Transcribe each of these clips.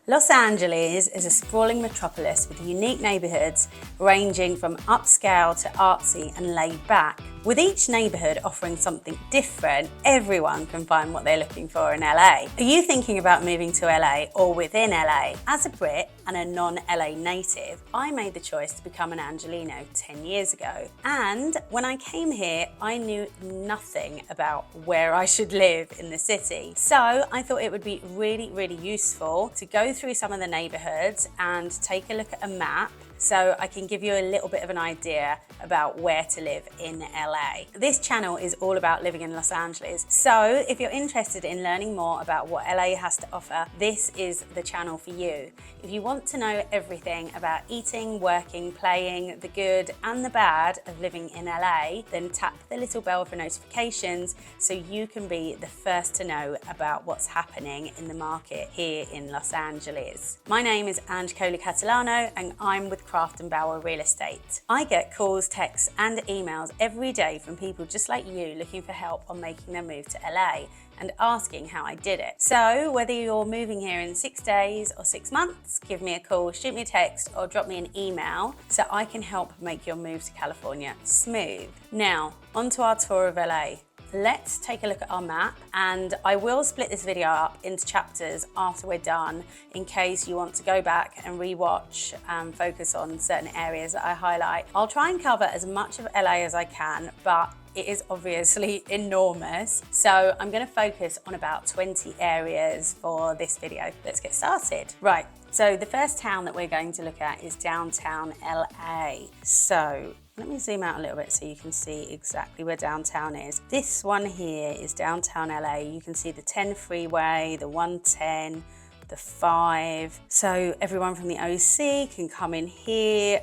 Los Angeles is a sprawling metropolis with unique neighborhoods ranging from upscale to artsy and laid back. With each neighborhood offering something different, everyone can find what they're looking for in LA. Are you thinking about moving to LA or within LA? As a Brit and a non-LA native, I made the choice to become an Angelino 10 years ago. And when I came here, I knew nothing about where I should live in the city. So I thought it would be really useful to go through some of the neighborhoods and take a look at a map so I can give you a little bit of an idea about where to live in LA. This channel is all about living in Los Angeles, so if you're interested in learning more about what LA has to offer, this is the channel for you. If you want to know everything about eating, working, playing, the good and the bad of living in LA, then tap the little bell for notifications so you can be the first to know about what's happening in the market here in Los Angeles. My name is Anj Catalano and I'm with Craft & Bauer Real Estate. I get calls, texts and emails every day from people just like you looking for help on making their move to LA and asking how I did it. So whether you're moving here in 6 days or 6 months, give me a call, shoot me a text or drop me an email so I can help make your move to California smooth. Now, onto our tour of LA. Let's take a look at our map, and I will split this video up into chapters after we're done in case you want to go back and rewatch and focus on certain areas that I highlight. I'll try and cover as much of LA as I can, but it is obviously enormous. So I'm going to focus on about 20 areas for this video. Let's get started. Right, so the first town that we're going to look at is downtown LA. So let me zoom out a little bit so you can see exactly where downtown is. This one here is downtown LA. You can see the 10 freeway, the 110, the 5. So everyone from the OC can come in here.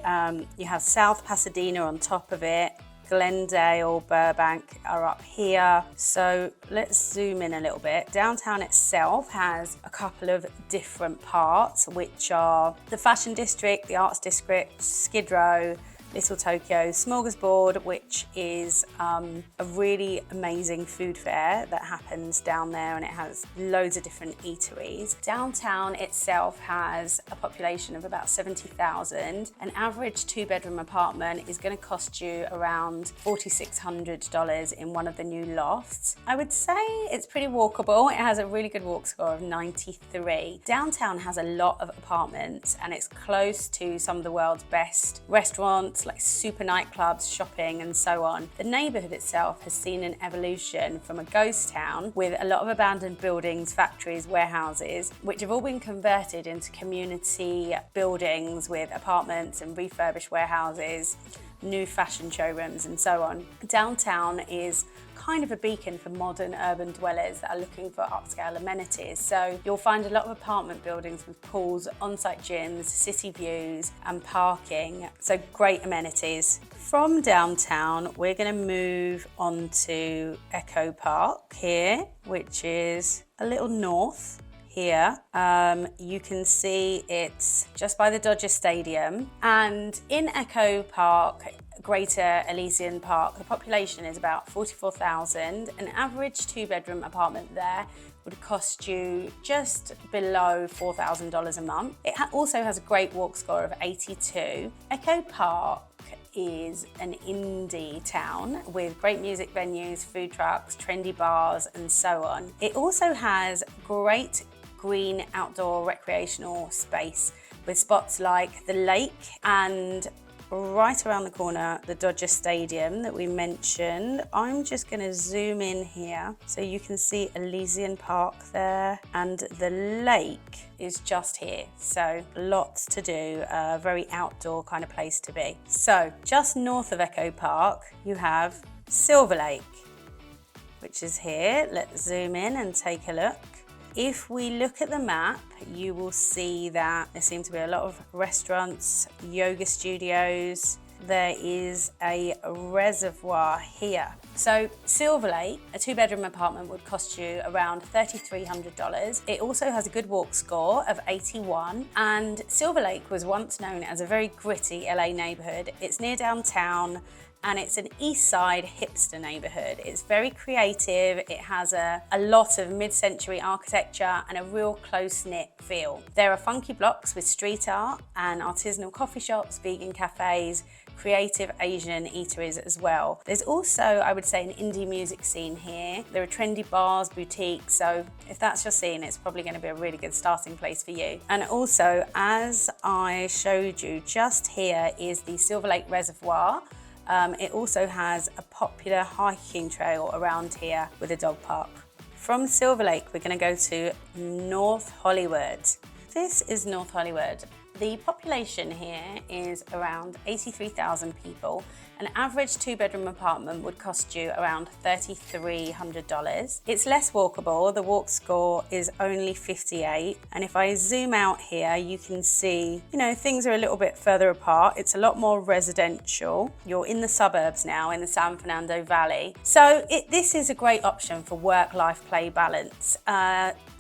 You have South Pasadena on top of it. Glendale, Burbank are up here. So let's zoom in a little bit. Downtown itself has a couple of different parts, which are the Fashion District, the Arts District, Skid Row, Little Tokyo, Smorgasbord, which is a really amazing food fair that happens down there, and it has loads of different eateries. Downtown itself has a population of about 70,000. An average 2-bedroom apartment is going to cost you around $4,600 in one of the new lofts. I would say it's pretty walkable. It has a really good walk score of 93. Downtown has a lot of apartments and it's close to some of the world's best restaurants, like super nightclubs, shopping and so on. The neighborhood itself has seen an evolution from a ghost town with a lot of abandoned buildings, factories, warehouses, which have all been converted into community buildings with apartments and refurbished warehouses, new fashion showrooms and so on. Downtown is kind of a beacon for modern urban dwellers that are looking for upscale amenities. So you'll find a lot of apartment buildings with pools, on-site gyms, city views and parking. So great amenities. From downtown, we're going to move on to Echo Park here, which is a little north. Here, you can see it's just by the Dodger Stadium, and in Echo Park, Greater Elysian Park, the population is about 44,000. An average 2-bedroom apartment there would cost you just below $4,000 a month. It also has a great walk score of 82. Echo Park is an indie town with great music venues, food trucks, trendy bars and so on. It also has great green outdoor recreational space with spots like the lake and right around the corner, the Dodger Stadium that we mentioned. I'm just going to zoom in here so you can see Elysian Park there, and the lake is just here. So lots to do, a very outdoor kind of place to be. So just north of Echo Park, you have Silverlake, which is here. Let's zoom in and take a look. If we look at the map, you will see that there seem to be a lot of restaurants, yoga studios. There is a reservoir here. So Silverlake, a 2-bedroom apartment would cost you around $3,300. It also has a good walk score of 81. And Silverlake was once known as a very gritty LA neighborhood. It's near downtown. and it's an east side hipster neighborhood. It's very creative. It has a lot of mid-century architecture and a real close-knit feel. There are funky blocks with street art and artisanal coffee shops, vegan cafes, creative Asian eateries as well. There's also, I would say, an indie music scene here. There are trendy bars, boutiques, so if that's your scene, it's probably going to be a really good starting place for you. And also, as I showed you, just here is the Silverlake Reservoir. It also has a popular hiking trail around here with a dog park. From Silverlake, we're going to go to North Hollywood. This is North Hollywood. The population here is around 83,000 people. An average two-bedroom apartment would cost you around $3,300. It's less walkable. The walk score is only 58. And if I zoom out here, you can see, things are a little bit further apart. It's a lot more residential. You're in the suburbs now, in the San Fernando Valley. So this is a great option for work-life play balance.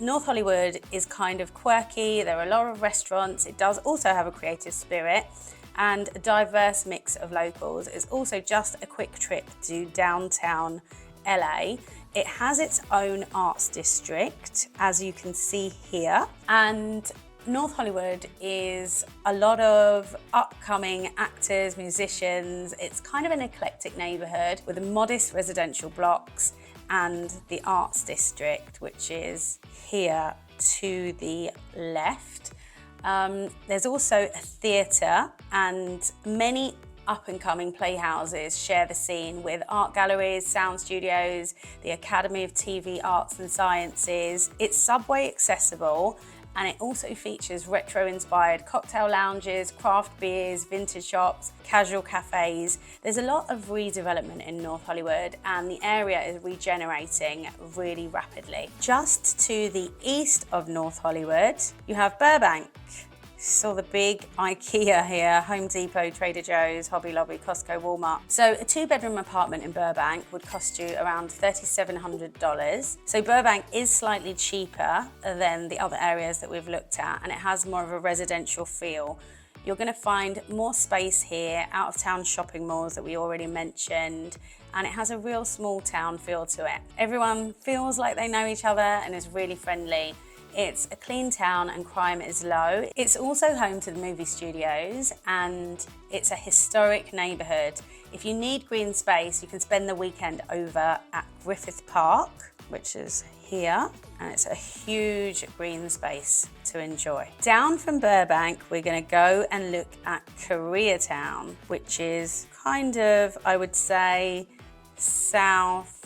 North Hollywood is kind of quirky. There are a lot of restaurants. It does also have a creative spirit and a diverse mix of locals. It's also just a quick trip to downtown LA. It has its own arts district, as you can see here. And North Hollywood is a lot of upcoming actors, musicians. It's kind of an eclectic neighborhood with modest residential blocks and the arts district, which is here to the left. There's also a theatre, and many up-and-coming playhouses share the scene with art galleries, sound studios, the Academy of TV Arts and Sciences. It's subway accessible, and it also features retro-inspired cocktail lounges, craft beers, vintage shops, casual cafes. There's a lot of redevelopment in North Hollywood, and the area is regenerating really rapidly. Just to the east of North Hollywood, you have Burbank. Saw the big IKEA here, Home Depot, Trader Joe's, Hobby Lobby, Costco, Walmart. So a two-bedroom apartment in Burbank would cost you around $3,700. So Burbank is slightly cheaper than the other areas that we've looked at, and it has more of a residential feel. You're going to find more space here, out-of-town shopping malls that we already mentioned, and it has a real small town feel to it. Everyone feels like they know each other and is really friendly. It's a clean town and crime is low. It's also home to the movie studios, and it's a historic neighborhood. If you need green space, you can spend the weekend over at Griffith Park, which is here, and it's a huge green space to enjoy. Down from Burbank, we're going to go and look at Koreatown, which is kind of, I would say, southwest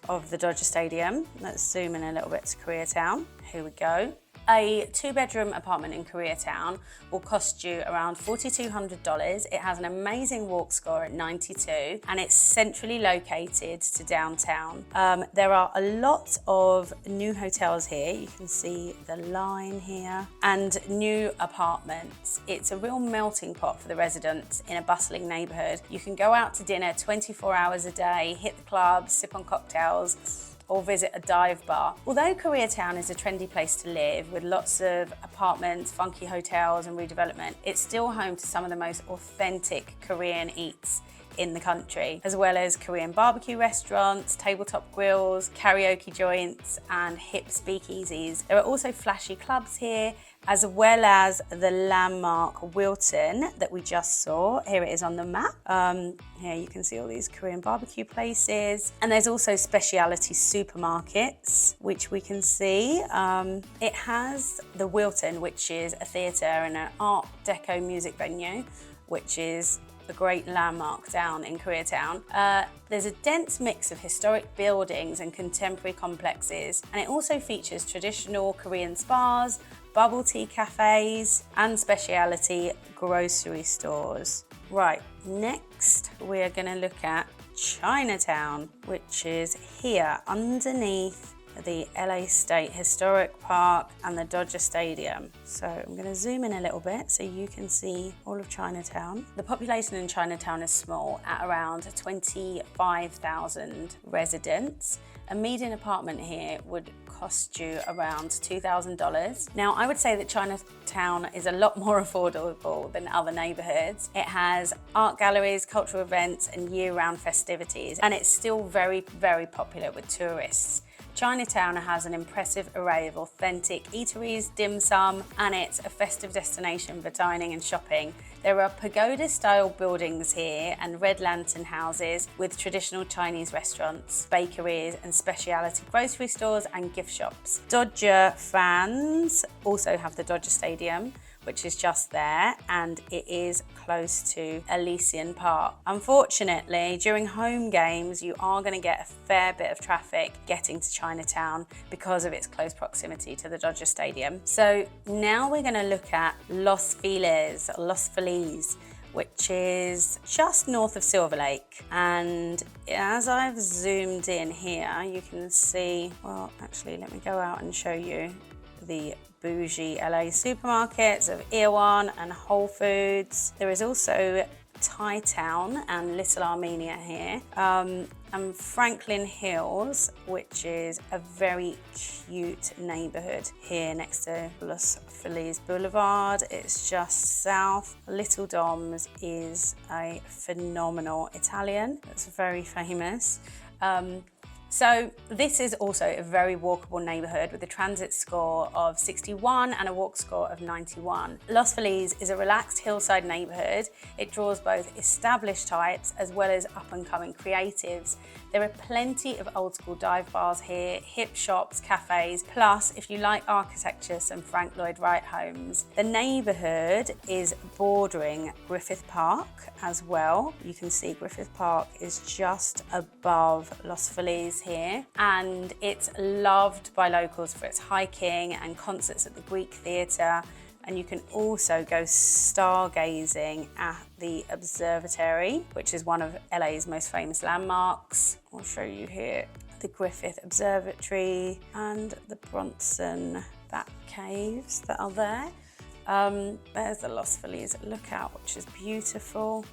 of the Dodger Stadium. Let's zoom in a little bit to Koreatown. Here we go. A two-bedroom apartment in Koreatown will cost you around $4,200. It has an amazing walk score at 92, and it's centrally located to downtown. There are a lot of new hotels here. You can see the line here, and new apartments. It's a real melting pot for the residents in a bustling neighborhood. You can go out to dinner 24 hours a day, hit the clubs, sip on cocktails, or visit a dive bar. Although Koreatown is a trendy place to live with lots of apartments, funky hotels and redevelopment, it's still home to some of the most authentic Korean eats in the country, as well as Korean barbecue restaurants, tabletop grills, karaoke joints and hip speakeasies. There are also flashy clubs here, as well as the landmark Wilton that we just saw. Here it is on the map. Here you can see all these Korean barbecue places. And there's also specialty supermarkets, which we can see. It has the Wilton, which is a theatre and an Art Deco music venue, which is a great landmark down in Koreatown. There's a dense mix of historic buildings and contemporary complexes, and it also features traditional Korean spas, bubble tea cafes, and specialty grocery stores. Right, next we're going to look at Chinatown, which is here underneath the LA State Historic Park and the Dodger Stadium. So I'm going to zoom in a little bit so you can see all of Chinatown. The population in Chinatown is small at around 25,000 residents. A median apartment here would cost you around $2,000. Now, I would say that Chinatown is a lot more affordable than other neighborhoods. It has art galleries, cultural events, and year-round festivities, and it's still very, very popular with tourists. Chinatown has an impressive array of authentic eateries, dim sum, and it's a festive destination for dining and shopping. There are pagoda-style buildings here and red lantern houses with traditional Chinese restaurants, bakeries, and specialty grocery stores and gift shops. Dodger fans also have the Dodger Stadium, which is just there, and it is close to Elysian Park. Unfortunately, during home games, you are going to get a fair bit of traffic getting to Chinatown because of its close proximity to the Dodger Stadium. So now we're going to look at Los Feliz, which is just north of Silverlake. And as I've zoomed in here, you can see, well, actually, let me go out and show you the bougie LA supermarkets of Erewhon and Whole Foods. There is also Thai Town and Little Armenia here, and Franklin Hills, which is a very cute neighborhood here next to Los Feliz Boulevard. It's just south. Little Dom's is a phenomenal Italian that's very famous. So this is also a very walkable neighborhood with a transit score of 61 and a walk score of 91. Los Feliz is a relaxed hillside neighborhood. It draws both established types as well as up-and-coming creatives. There are plenty of old school dive bars here, hip shops, cafes, plus if you like architecture, some Frank Lloyd Wright homes. The neighborhood is bordering Griffith Park as well. You can see Griffith Park is just above Los Feliz here, and it's loved by locals for its hiking and concerts at the Greek Theatre. And you can also go stargazing at the observatory, which is one of LA's most famous landmarks. I'll show you here the Griffith Observatory and the Bronson Bat Caves that are there. There's the Los Feliz Lookout, which is beautiful.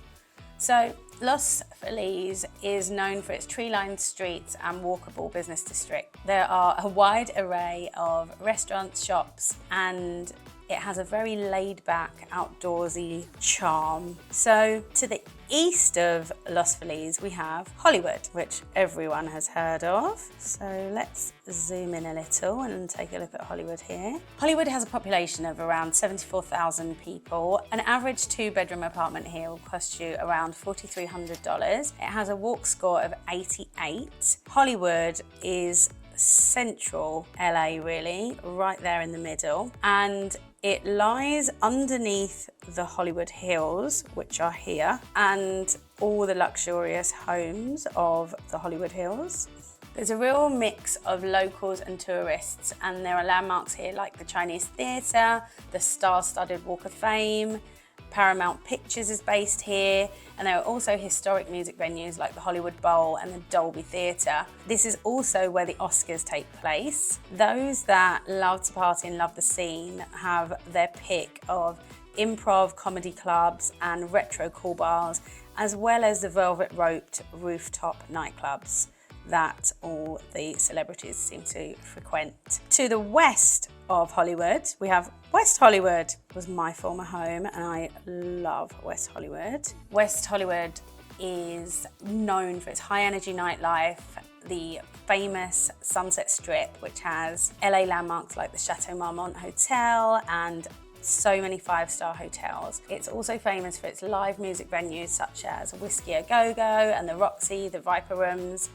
So Los Feliz is known for its tree-lined streets and walkable business district. There are a wide array of restaurants, shops, and it has a very laid-back, outdoorsy charm. So to the east of Los Feliz, we have Hollywood, which everyone has heard of. So let's zoom in a little and take a look at Hollywood here. Hollywood has a population of around 74,000 people. An average two-bedroom apartment here will cost you around $4,300. It has a walk score of 88. Hollywood is central LA, really, right there in the middle, and it lies underneath the Hollywood Hills, which are here, and all the luxurious homes of the Hollywood Hills. There's a real mix of locals and tourists, and there are landmarks here like the Chinese Theatre, the star-studded Walk of Fame, Paramount Pictures is based here, and there are also historic music venues like the Hollywood Bowl and the Dolby Theatre. This is also where the Oscars take place. Those that love to party and love the scene have their pick of improv comedy clubs and retro cool bars, as well as the velvet roped rooftop nightclubs that all the celebrities seem to frequent. To the west of Hollywood, we have West Hollywood. Was my former home, and I love West Hollywood. West Hollywood is known for its high energy nightlife, the famous Sunset Strip, which has LA landmarks like the Chateau Marmont Hotel and so many five-star hotels. It's also famous for its live music venues such as Whiskey A Go Go and the Roxy, the Viper Rooms.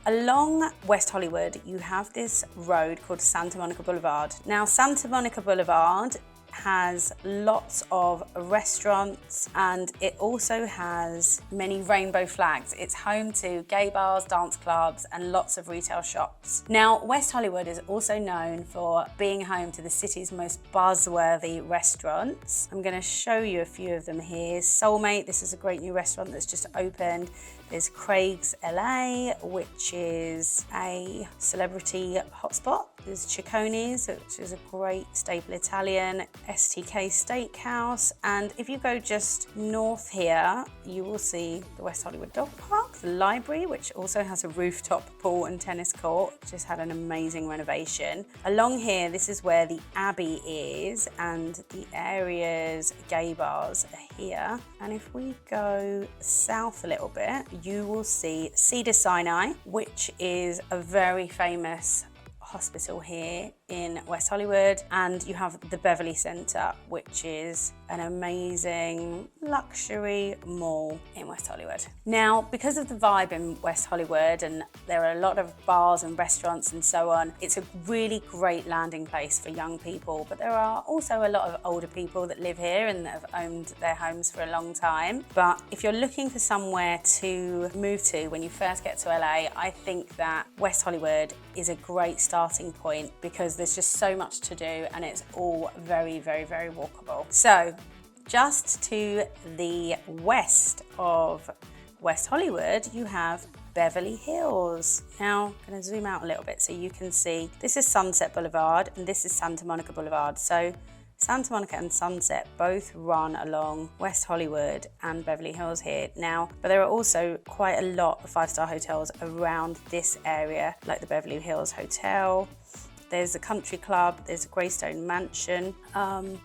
Along West Hollywood, you have this road called Santa Monica Boulevard. Now, Santa Monica Boulevard has lots of restaurants, and it also has many rainbow flags. It's home to gay bars, dance clubs, and lots of retail shops. Now, West Hollywood is also known for being home to the city's most buzzworthy restaurants. I'm going to show you a few of them here. Soulmate, this is a great new restaurant that's just opened. There's Craig's LA, which is a celebrity hotspot. There's Cicconi's, which is a great staple Italian, STK Steakhouse. And if you go just north here, you will see the West Hollywood Dog Park, the library, which also has a rooftop pool and tennis court, just had an amazing renovation. Along here, this is where the Abbey is, and the area's gay bars are here. And if we go south a little bit, you will see Cedars-Sinai, which is a very famous hospital here in West Hollywood, and you have the Beverly Center, which is an amazing luxury mall in West Hollywood. Now, because of the vibe in West Hollywood, and there are a lot of bars and restaurants and so on, it's a really great landing place for young people, but there are also a lot of older people that live here and that have owned their homes for a long time. But if you're looking for somewhere to move to when you first get to LA, I think that West Hollywood is a great starting point because there's just so much to do and it's all very, very, very walkable. So just to the west of West Hollywood, you have Beverly Hills. Now, I'm going to zoom out a little bit so you can see this is Sunset Boulevard and this is Santa Monica Boulevard. So Santa Monica and Sunset both run along West Hollywood and Beverly Hills here now, but there are also quite a lot of five-star hotels around this area, like the Beverly Hills Hotel. There's a country club, there's a Greystone Mansion.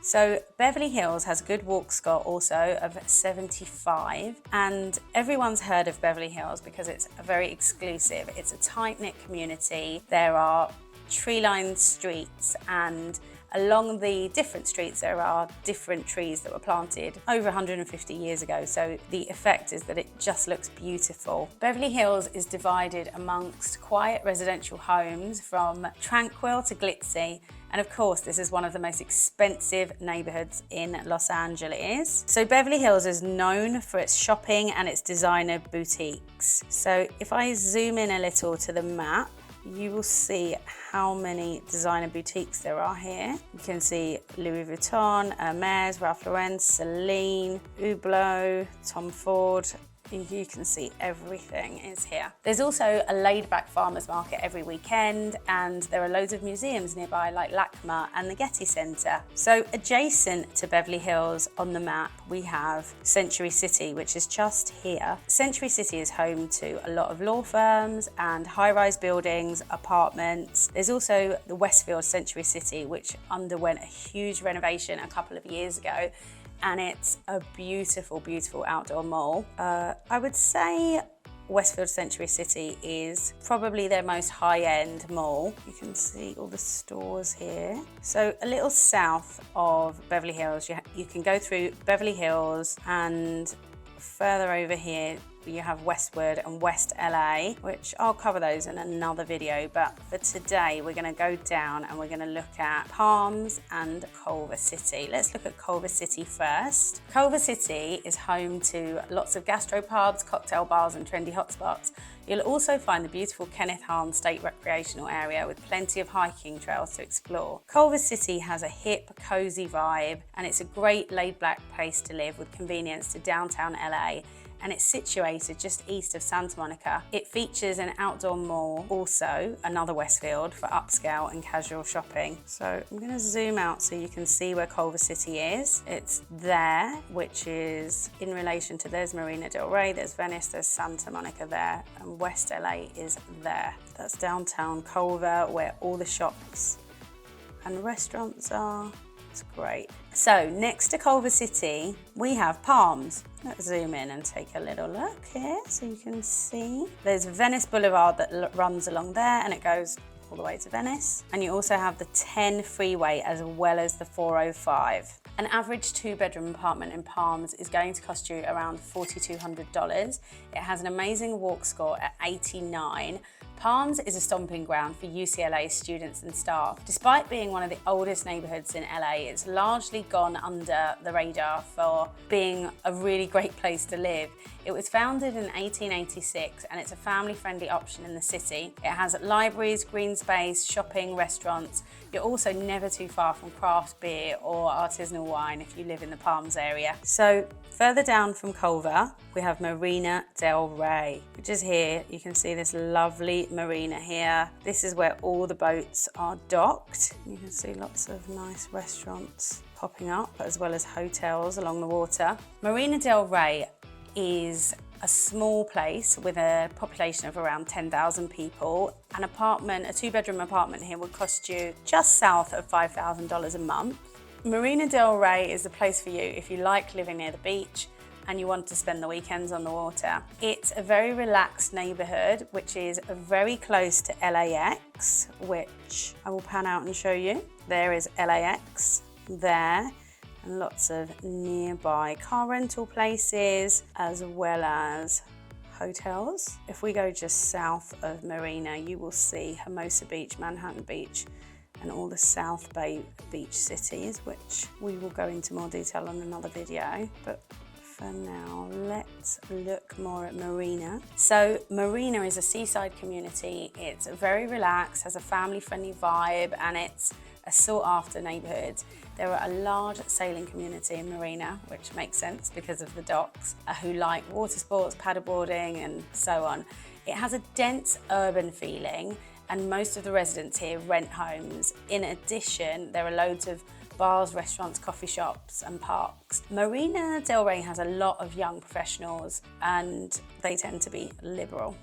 So Beverly Hills has a good walk score also of 75, and everyone's heard of Beverly Hills because it's very exclusive. It's a tight-knit community. There are tree-lined streets, and along the different streets there are different trees that were planted over 150 years ago, so the effect is that it just looks beautiful. Beverly Hills is divided amongst quiet residential homes from tranquil to glitzy, and of course this is one of the most expensive neighborhoods in Los Angeles. So Beverly Hills is known for its shopping and its designer boutiques. So if I zoom in a little to the map, you will see how many designer boutiques there are here. You can see Louis Vuitton, Hermes, Ralph Lauren, Celine, Hublot, Tom Ford. You can see everything is here. There's also a laid-back farmers market every weekend, and there are loads of museums nearby like LACMA and the Getty Center. So adjacent to Beverly Hills on the map, we have Cenutry City, which is just here. Cenutry City is home to a lot of law firms and high-rise buildings, apartments. There's also the Westfield Cenutry City, which underwent a huge renovation a couple of years ago, and it's a beautiful, beautiful outdoor mall. I would say Westfield Cenutry City is probably their most high-end mall. You can see all the stores here. So a little south of Beverly Hills, you can go through Beverly Hills, and further over here you have Westwood and West LA, which I'll cover those in another video, but for today we're going to go down and we're going to look at Palms and Culver City. Let's look at Culver City first. Culver City is home to lots of gastropubs, cocktail bars and trendy hotspots. You'll also find the beautiful Kenneth Hahn State Recreational Area with plenty of hiking trails to explore. Culver City has a hip, cozy vibe, and it's a great laid-back place to live with convenience to downtown LA, and it's situated just east of Santa Monica. It features an outdoor mall, also another Westfield for upscale and casual shopping. So I'm going to zoom out so you can see where Culver City is. It's there, which is in relation to, there's Marina Del Rey, there's Venice, there's Santa Monica there, and West LA is there. That's downtown Culver, where all the shops and restaurants are. It's great. So next to Culver City, we have Palms. Let's zoom in and take a little look here so you can see. There's Venice Boulevard that runs along there, and it goes all the way to Venice. And you also have the 10 freeway as well as the 405. An average 2-bedroom apartment in Palms is going to cost you around $4,200. It has an amazing walk score at 89. Palms is a stomping ground for UCLA students and staff. Despite being one of the oldest neighborhoods in LA, it's largely gone under the radar for being a really great place to live. It was founded in 1886 and it's a family-friendly option in the city. It has libraries, green space, shopping, restaurants. You're also never too far from craft beer or artisanal wine if you live in the Palms area. So further down from Culver, we have Marina Del Rey, which is here. You can see this lovely marina here. This is where all the boats are docked. You can see lots of nice restaurants popping up, as well as hotels along the water. Marina Del Rey is a small place with a population of around 10,000 people. An apartment, a 2-bedroom apartment here would cost you just south of $5,000 a month. Marina Del Rey is the place for you if you like living near the beach and you want to spend the weekends on the water. It's a very relaxed neighborhood, which is very close to LAX, which I will pan out and show you. There is LAX there, and lots of nearby car rental places, as well as hotels. If we go just south of Marina, you will see Hermosa Beach, Manhattan Beach, and all the South Bay beach cities, which we will go into more detail on another video. But for now, let's look more at Marina. So Marina is a seaside community. It's very relaxed, has a family-friendly vibe, and it's a sought-after neighborhood. There are a large sailing community in Marina, which makes sense because of the docks, who like water sports, paddleboarding, and so on. It has a dense urban feeling, and most of the residents here rent homes. In addition, there are loads of bars, restaurants, coffee shops, and parks. Marina Del Rey has a lot of young professionals, and they tend to be liberal.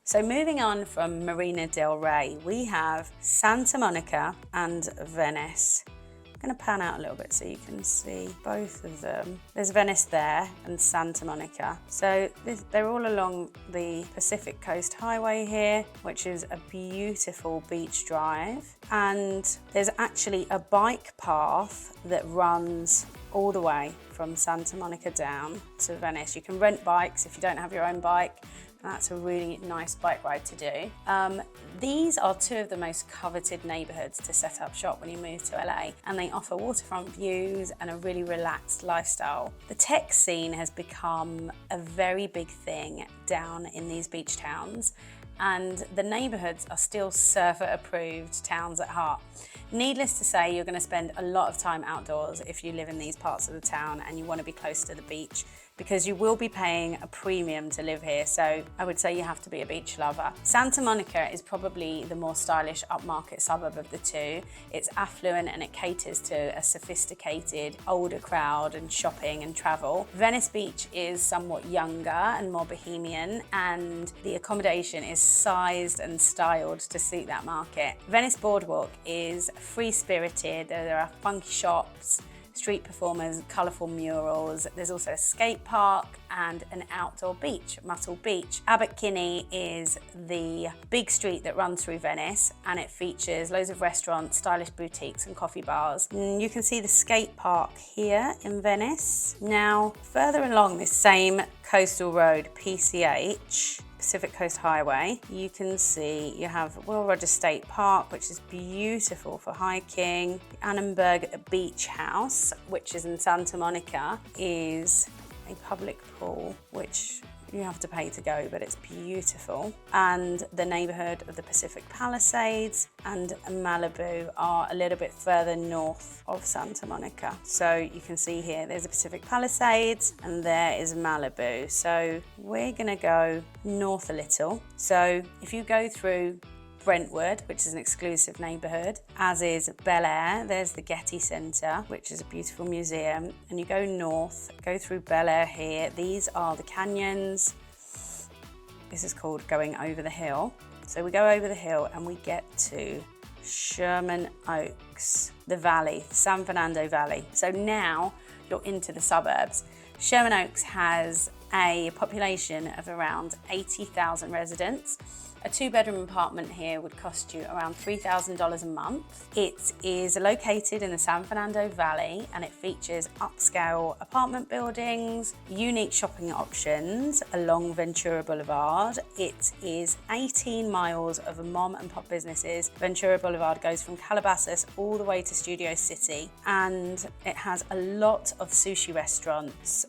So moving on from Marina Del Rey, we have Santa Monica and Venice. I'm going to pan out a little bit so you can see both of them. There's Venice there and Santa Monica. So they're all along the Pacific Coast Highway here, which is a beautiful beach drive. And there's actually a bike path that runs all the way from Santa Monica down to Venice. You can rent bikes if you don't have your own bike. That's a really nice bike ride to do. These are two of the most coveted neighborhoods to set up shop when you move to LA, and they offer waterfront views and a really relaxed lifestyle. The tech scene has become a very big thing down in these beach towns, and the neighborhoods are still surfer approved towns at heart. Needless to say, you're going to spend a lot of time outdoors if you live in these parts of the town and you want to be close to the beach, because you will be paying a premium to live here, so I would say you have to be a beach lover. Santa Monica is probably the more stylish upmarket suburb of the two. It's affluent and it caters to a sophisticated older crowd and shopping and travel. Venice Beach is somewhat younger and more bohemian, and the accommodation is sized and styled to suit that market. Venice Boardwalk is free-spirited. There are funky shops, street performers, colourful murals. There's also a skate park and an outdoor beach, Muscle Beach. Abbot Kinney is the big street that runs through Venice, and it features loads of restaurants, stylish boutiques and coffee bars. You can see the skate park here in Venice. Now, further along this same coastal road, PCH, Pacific Coast Highway, you can see you have Will Rogers State Park, which is beautiful for hiking. The Annenberg Beach House, which is in Santa Monica, is a public pool, which you have to pay to go, but it's beautiful. And the neighborhood of the Pacific Palisades and Malibu are a little bit further north of Santa Monica. So you can see here, there's the Pacific Palisades and there is Malibu. So we're gonna go north a little. So if you go through Brentwood, which is an exclusive neighborhood, as is Bel Air. There's the Getty Center, which is a beautiful museum. And you go north, go through Bel Air here. These are the canyons. This is called going over the hill. So we go over the hill and we get to Sherman Oaks, the valley, San Fernando Valley. So now you're into the suburbs. Sherman Oaks has a population of around 80,000 residents. A 2-bedroom apartment here would cost you around $3,000 a month. It is located in the San Fernando Valley and it features upscale apartment buildings, unique shopping options along Ventura Boulevard. It is 18 miles of mom and pop businesses. Ventura Boulevard goes from Calabasas all the way to Studio City, and it has a lot of sushi restaurants,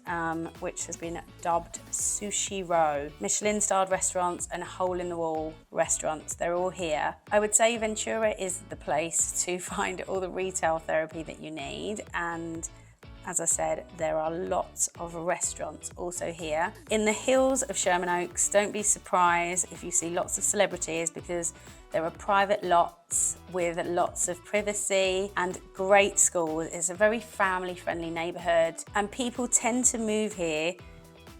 which has been dubbed Sushi Row. Michelin-starred restaurants and hole-in-the-wall local restaurants. They're all here. I would say Ventura is the place to find all the retail therapy that you need, and as I said, there are lots of restaurants also here. In the hills of Sherman Oaks, don't be surprised if you see lots of celebrities, because there are private lots with lots of privacy and great schools. It's a very family-friendly neighborhood, and people tend to move here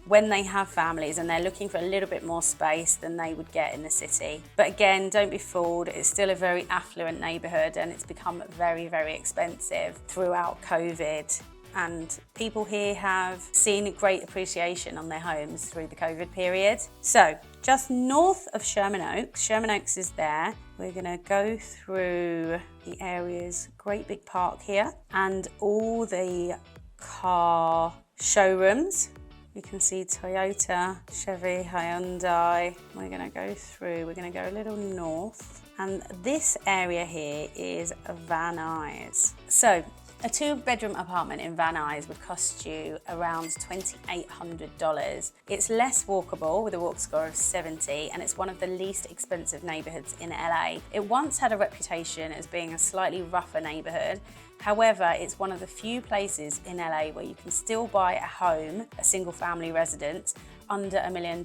when they have families and they're looking for a little bit more space than they would get in the city. But again, don't be fooled, it's still a very affluent neighborhood, and it's become very, very expensive throughout COVID. And people here have seen great appreciation on their homes through the COVID period. So just north of Sherman Oaks is there. We're gonna go through the area's great big park here and all the car showrooms. You can see Toyota, Chevy, Hyundai. We're gonna go a little north. And this area here is Van Nuys. So, a 2-bedroom apartment in Van Nuys would cost you around $2,800. It's less walkable with a walk score of 70, and it's one of the least expensive neighborhoods in LA. It once had a reputation as being a slightly rougher neighborhood. However, it's one of the few places in LA where you can still buy a home, a single family residence, under $1 million.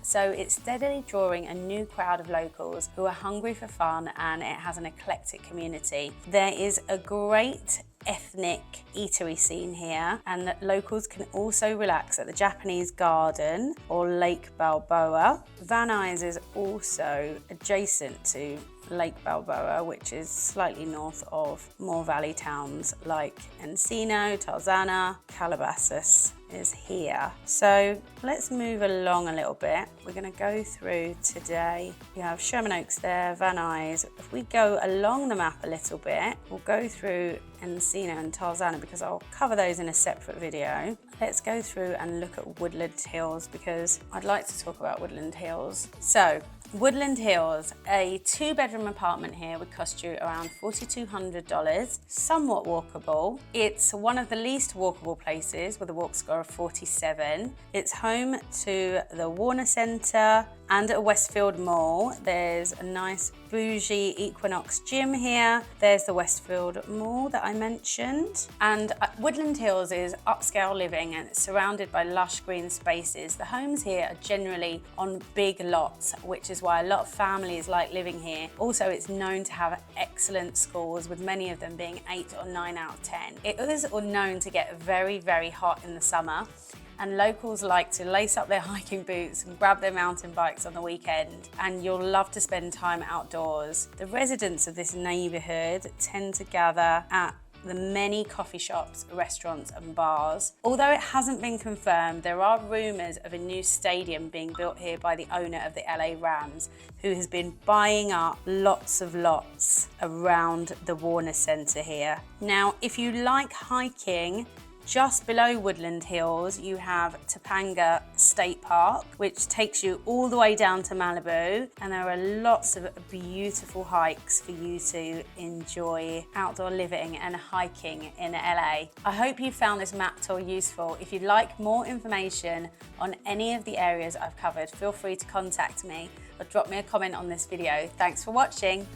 So it's steadily drawing a new crowd of locals who are hungry for fun, and it has an eclectic community. There is a great ethnic eatery scene here, and locals can also relax at the Japanese Garden or Lake Balboa. Van Nuys is also adjacent to Lake Balboa, which is slightly north of more valley towns like Encino, Tarzana. Calabasas is here. So let's move along a little bit. We're going to go through today. You have Sherman Oaks there, Van Nuys. If we go along the map a little bit, we'll go through Encino and Tarzana because I'll cover those in a separate video. Let's go through and look at Woodland Hills because I'd like to talk about Woodland Hills. So Woodland Hills, a 2-bedroom apartment here would cost you around $4,200, somewhat walkable. It's one of the least walkable places with a walk score of 47. It's home to the Warner Center and a Westfield Mall. There's a nice bougie Equinox gym here. There's the Westfield Mall that I mentioned. And Woodland Hills is upscale living, and it's surrounded by lush green spaces. The homes here are generally on big lots, which is why a lot of families like living here. Also, it's known to have excellent schools, with many of them being 8 or 9 out of 10. It is known to get very, very hot in the summer, and locals like to lace up their hiking boots and grab their mountain bikes on the weekend, and you'll love to spend time outdoors. The residents of this neighborhood tend to gather at the many coffee shops, restaurants and bars. Although it hasn't been confirmed, there are rumors of a new stadium being built here by the owner of the LA Rams, who has been buying up lots of lots around the Warner Center here. Now, if you like hiking, just below Woodland Hills, you have Topanga State Park, which takes you all the way down to Malibu. And there are lots of beautiful hikes for you to enjoy outdoor living and hiking in LA. I hope you found this map tour useful. If you'd like more information on any of the areas I've covered, feel free to contact me or drop me a comment on this video. Thanks for watching.